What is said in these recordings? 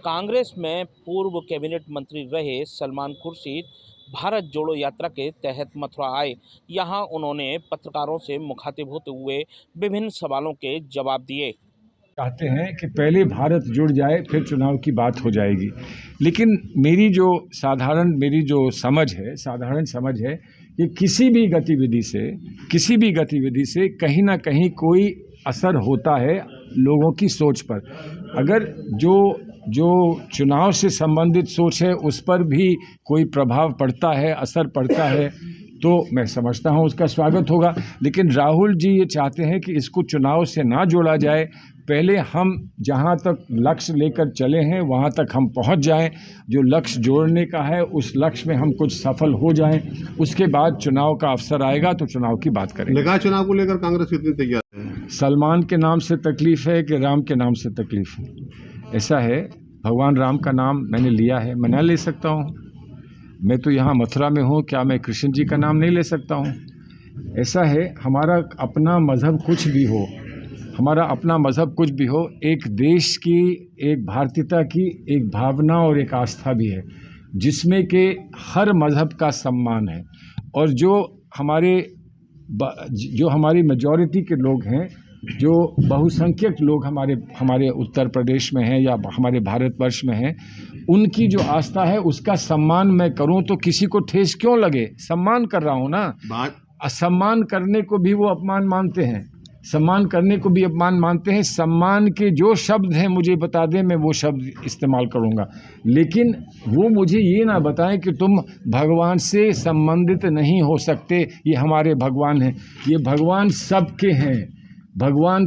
कांग्रेस में पूर्व कैबिनेट मंत्री रहे सलमान खुर्शीद भारत जोड़ो यात्रा के तहत मथुरा आए। यहां उन्होंने पत्रकारों से मुखातिब होते हुए विभिन्न सवालों के जवाब दिए। चाहते हैं कि पहले भारत जुड़ जाए फिर चुनाव की बात हो जाएगी, लेकिन मेरी जो साधारण समझ है कि किसी भी गतिविधि से कहीं ना कहीं कोई असर होता है लोगों की सोच पर। अगर जो चुनाव से संबंधित सोच है उस पर भी कोई प्रभाव पड़ता है, असर पड़ता है, तो मैं समझता हूं उसका स्वागत होगा। लेकिन राहुल जी ये चाहते हैं कि इसको चुनाव से ना जोड़ा जाए, पहले हम जहां तक लक्ष्य लेकर चले हैं वहां तक हम पहुंच जाएं। जो लक्ष्य जोड़ने का है उस लक्ष्य में हम कुछ सफल हो जाएं, उसके बाद चुनाव का अवसर आएगा तो चुनाव की बात करेंगे। निकाय चुनाव को लेकर कांग्रेस कितनी तैयार है? सलमान के नाम से तकलीफ है कि राम के नाम से तकलीफ है? ऐसा है, भगवान राम का नाम मैंने लिया है, मैं ना ले सकता हूँ? मैं तो यहाँ मथुरा में हूँ, क्या मैं कृष्ण जी का नाम नहीं ले सकता हूँ? ऐसा है, हमारा अपना मज़हब कुछ भी हो, एक देश की, एक भारतीयता की एक भावना और एक आस्था भी है जिसमें कि हर मज़हब का सम्मान है। और जो हमारी मेजॉरिटी के लोग हैं, जो बहुसंख्यक लोग हमारे उत्तर प्रदेश में हैं या हमारे भारतवर्ष में हैं, उनकी जो आस्था है उसका सम्मान मैं करूं तो किसी को ठेस क्यों लगे? सम्मान कर रहा हूं ना। असम्मान करने को भी वो अपमान मानते हैं, सम्मान करने को भी अपमान मानते हैं। सम्मान के जो शब्द हैं मुझे बता दें, मैं वो शब्द इस्तेमाल करूंगा, लेकिन वो मुझे ये ना बताएं कि तुम भगवान से संबंधित नहीं हो सकते। ये हमारे भगवान हैं, ये भगवान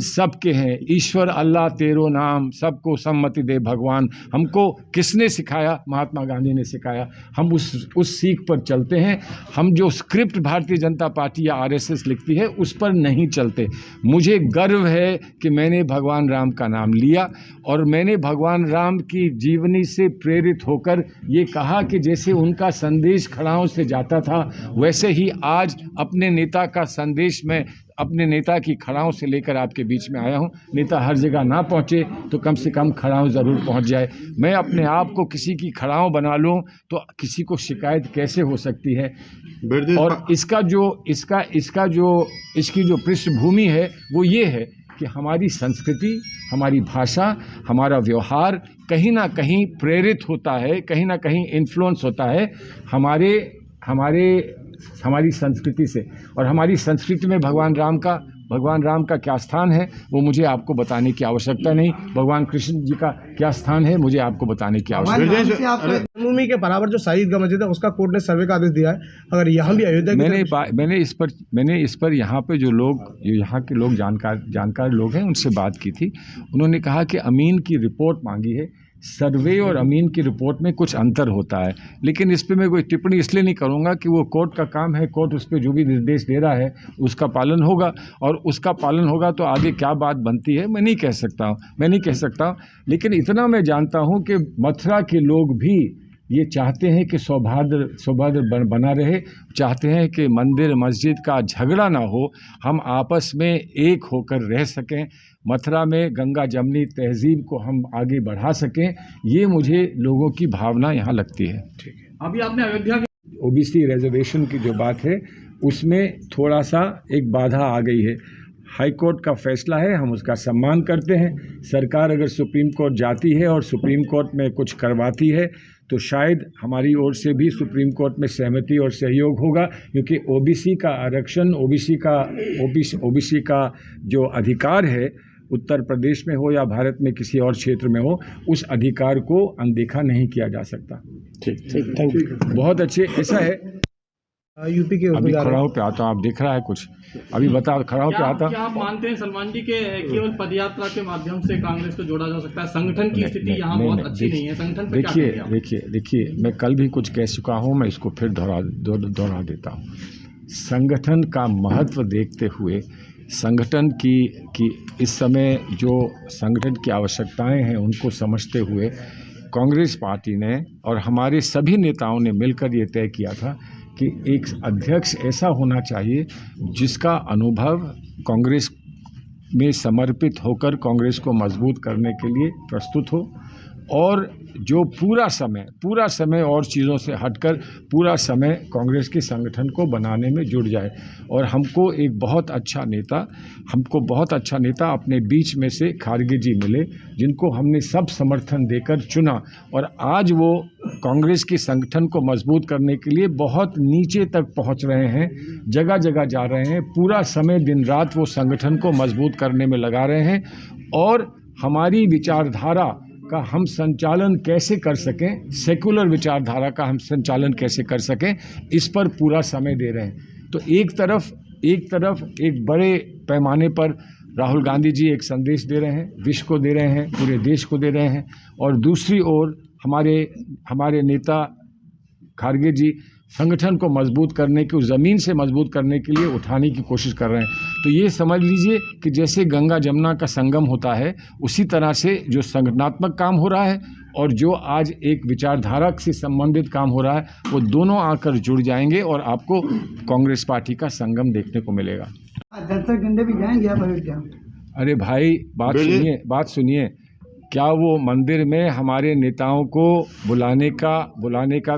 सबके हैं। ईश्वर अल्लाह तेरो नाम, सबको सम्मति दे भगवान। हमको किसने सिखाया? महात्मा गांधी ने सिखाया। हम उस सीख पर चलते हैं। हम जो स्क्रिप्ट भारतीय जनता पार्टी या आरएसएस लिखती है उस पर नहीं चलते। मुझे गर्व है कि मैंने भगवान राम का नाम लिया और मैंने भगवान राम की जीवनी से प्रेरित होकर ये कहा कि जैसे उनका संदेश खड़ाओं से जाता था, वैसे ही आज अपने नेता का संदेश मैं अपने नेता की खड़ाओं से लेकर आपके बीच में आया हूं। नेता हर जगह ना पहुंचे तो कम से कम खड़ाओं ज़रूर पहुंच जाए। मैं अपने आप को किसी की खड़ाओं बना लूं तो किसी को शिकायत कैसे हो सकती है? और इसकी जो पृष्ठभूमि है वो ये है कि हमारी संस्कृति, हमारी भाषा, हमारा व्यवहार कहीं ना कहीं प्रेरित होता है, कहीं ना कहीं इन्फ्लुएंस होता है हमारी संस्कृति से। और हमारी संस्कृति में भगवान राम का क्या स्थान है वो मुझे आपको बताने की आवश्यकता नहीं। भगवान कृष्ण जी का क्या स्थान है मुझे आपको बताने की आवश्यकता नहीं। भूमि के बराबर जो शहीद का मस्जिद है उसका कोर्ट ने सर्वे का आदेश दिया है। अगर यहाँ भी अयोध्या मैंने इस पर यहाँ पे जो यहाँ के लोग जानकार लोग हैं उनसे बात की थी। उन्होंने कहा कि अमीन की रिपोर्ट मांगी है। सर्वे और अमीन की रिपोर्ट में कुछ अंतर होता है, लेकिन इस पे मैं कोई टिप्पणी इसलिए नहीं करूँगा कि वो कोर्ट का काम है। कोर्ट उस पर जो भी निर्देश दे रहा है उसका पालन होगा, और उसका पालन होगा तो आगे क्या बात बनती है मैं नहीं कह सकता। लेकिन इतना मैं जानता हूँ कि मथुरा के लोग भी ये चाहते हैं कि सौहार्द बना रहे, चाहते हैं कि मंदिर मस्जिद का झगड़ा ना हो, हम आपस में एक होकर रह सकें, मथुरा में गंगा जमनी तहजीब को हम आगे बढ़ा सकें। ये मुझे लोगों की भावना यहाँ लगती है। ठीक है, अभी आपने अयोध्या की ओबीसी रिजर्वेशन की जो बात है उसमें थोड़ा सा एक बाधा आ गई है। हाई कोर्ट का फैसला है, हम उसका सम्मान करते हैं। सरकार अगर सुप्रीम कोर्ट जाती है और सुप्रीम कोर्ट में कुछ करवाती है तो शायद हमारी ओर से भी सुप्रीम कोर्ट में सहमति और सहयोग होगा, क्योंकि ओबीसी का आरक्षण, ओबीसी का जो अधिकार है उत्तर प्रदेश में हो या भारत में किसी और क्षेत्र में हो, उस अधिकार को अनदेखा नहीं किया जा सकता। ठीक, थैंक यू। बहुत अच्छे। ऐसा है, यूपी के अभी खड़ाओं पे आता हूँ, आप देख रहा है कुछ, अभी बता खड़ाओं पे आता। क्या आप मानते हैं सलमान जी के केवल पदयात्रा के माध्यम से कांग्रेस को जोड़ा जा सकता है? संगठन की स्थिति यहाँ बहुत अच्छी नहीं है। संगठन पे देखिए, मैं कल भी कुछ कह चुका हूँ, मैं इसको फिर दोहरा देता हूँ। संगठन का महत्व देखते हुए, संगठन की इस समय जो संगठन की आवश्यकताएं हैं उनको समझते हुए कांग्रेस पार्टी ने और हमारे सभी नेताओं ने मिलकर ये तय किया था कि एक अध्यक्ष ऐसा होना चाहिए जिसका अनुभव कांग्रेस में समर्पित होकर कांग्रेस को मजबूत करने के लिए प्रस्तुत हो, और जो पूरा समय और चीज़ों से हटकर पूरा समय कांग्रेस के संगठन को बनाने में जुड़ जाए। और हमको बहुत अच्छा नेता अपने बीच में से खारगे जी मिले, जिनको हमने सब समर्थन देकर चुना, और आज वो कांग्रेस के संगठन को मजबूत करने के लिए बहुत नीचे तक पहुंच रहे हैं, जगह जगह जा रहे हैं, पूरा समय दिन रात वो संगठन को मजबूत करने में लगा रहे हैं। और हमारी विचारधारा का हम संचालन कैसे कर सकें, सेकुलर विचारधारा का हम संचालन कैसे कर सकें, इस पर पूरा समय दे रहे हैं। तो एक तरफ एक बड़े पैमाने पर राहुल गांधी जी एक संदेश दे रहे हैं, विश्व को दे रहे हैं, पूरे देश को दे रहे हैं, और दूसरी ओर हमारे नेता खारगे जी संगठन को मजबूत करने की, उस ज़मीन से मजबूत करने के लिए उठाने की कोशिश कर रहे हैं। तो ये समझ लीजिए कि जैसे गंगा जमुना का संगम होता है, उसी तरह से जो संगठनात्मक काम हो रहा है और जो आज एक विचारधारा से संबंधित काम हो रहा है, वो दोनों आकर जुड़ जाएंगे और आपको कांग्रेस पार्टी का संगम देखने को मिलेगा। दर्शक डंडे भी जाएंगे आप अयोध्या? अरे भाई, बात सुनिए, क्या वो मंदिर में हमारे नेताओं को बुलाने का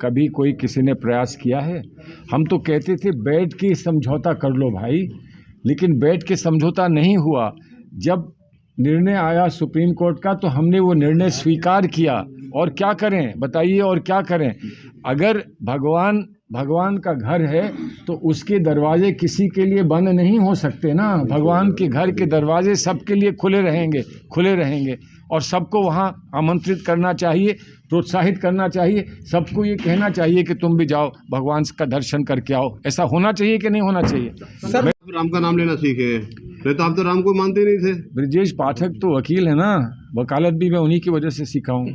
कभी कोई किसी ने प्रयास किया है? हम तो कहते थे बैठ के समझौता कर लो भाई, लेकिन बैठ के समझौता नहीं हुआ। जब निर्णय आया सुप्रीम कोर्ट का, तो हमने वो निर्णय स्वीकार किया। और क्या करें बताइए, और क्या करें? अगर भगवान का घर है तो उसके दरवाजे किसी के लिए बंद नहीं हो सकते ना। भगवान के घर के दरवाजे सबके लिए खुले रहेंगे और सबको वहाँ आमंत्रित करना चाहिए, प्रोत्साहित करना चाहिए, सबको ये कहना चाहिए कि तुम भी जाओ भगवान का दर्शन करके आओ। ऐसा होना चाहिए कि नहीं होना चाहिए? सर, राम का नाम लेना सीखे, नहीं तो आप तो राम को मानते नहीं थे। ब्रजेश पाठक तो वकील है ना, वकालत भी मैं उन्हीं की वजह से सीखा हूँ,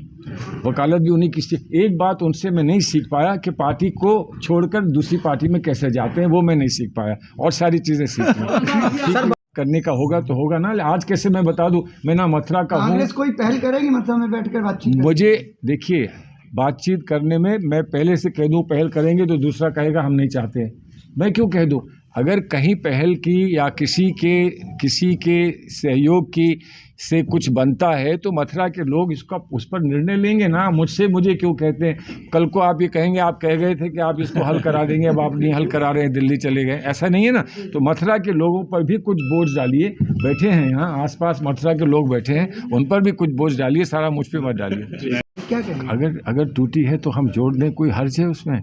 वकालत भी उन्हीं की। एक बात उनसे मैं नहीं सीख पाया कि पार्टी को छोड़कर दूसरी पार्टी में कैसे जाते हैं, वो मैं नहीं सीख पाया, और सारी चीज़ें सीख करने का होगा तो होगा ना। आज कैसे मैं बता दूं, मैं ना मथुरा का हूँ। कांग्रेस कोई पहल करेगी मथुरा में बैठकर बातचीत? मुझे देखिए, बातचीत करने में मैं पहले से कह दूं पहल करेंगे तो दूसरा कहेगा हम नहीं चाहते। मैं क्यों कह दूं? अगर कहीं पहल की या किसी के सहयोग की से कुछ बनता है तो मथुरा के लोग उस पर निर्णय लेंगे ना। मुझे क्यों कहते हैं? कल को आप ये कहेंगे आप कह गए थे कि आप इसको हल करा देंगे, अब आप नहीं हल करा रहे हैं, दिल्ली चले गए। ऐसा नहीं है ना। तो मथुरा के लोगों पर भी कुछ बोझ डालिए, बैठे हैं यहाँ आसपास मथुरा के लोग बैठे हैं, उन पर भी कुछ बोझ डालिए, सारा मुझ पर मत डालिए। क्या कहेंगे? अगर टूटी है तो हम जोड़ दें, कोई हर्ज है उसमें?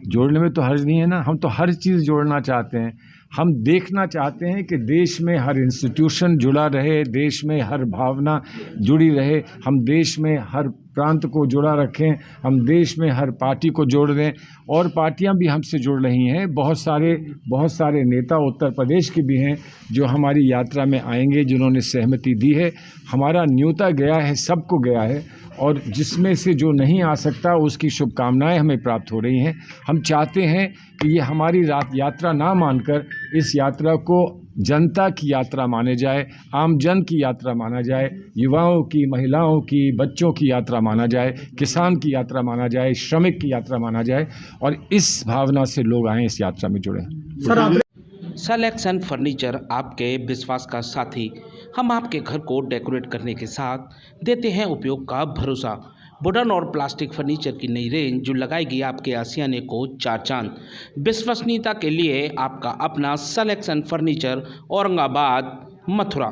जोड़ने में तो हर्ज नहीं है ना। हम तो हर चीज़ जोड़ना चाहते हैं। हम देखना चाहते हैं कि देश में हर इंस्टीट्यूशन जुड़ा रहे, देश में हर भावना जुड़ी रहे, हम देश में हर प्रांत को जुड़ा रखें, हम देश में हर पार्टी को जोड़ दें। और पार्टियां भी हमसे जुड़ रही हैं। बहुत सारे नेता उत्तर प्रदेश के भी हैं जो हमारी यात्रा में आएंगे, जिन्होंने सहमति दी है। हमारा न्योता गया है, सबको गया है, और जिसमें से जो नहीं आ सकता उसकी शुभकामनाएं हमें प्राप्त हो रही हैं। हम चाहते हैं कि ये हमारी यात्रा ना मानकर इस यात्रा को जनता की यात्रा माने जाए, आम जन की यात्रा माना जाए, युवाओं की, महिलाओं की, बच्चों की यात्रा माना जाए, किसान की यात्रा माना जाए, श्रमिक की यात्रा माना जाए, और इस भावना से लोग आएँ, इस यात्रा में जुड़ें। सिलेक्शन फर्नीचर आपके विश्वास का साथी। हम आपके घर को डेकोरेट करने के साथ देते हैं उपयोग का भरोसा। वुडन और प्लास्टिक फर्नीचर की नई रेंज जो लगाएगी आपके आशियाने को 4 चांद। विश्वसनीयता के लिए आपका अपना सिलेक्शन फर्नीचर, औरंगाबाद, मथुरा।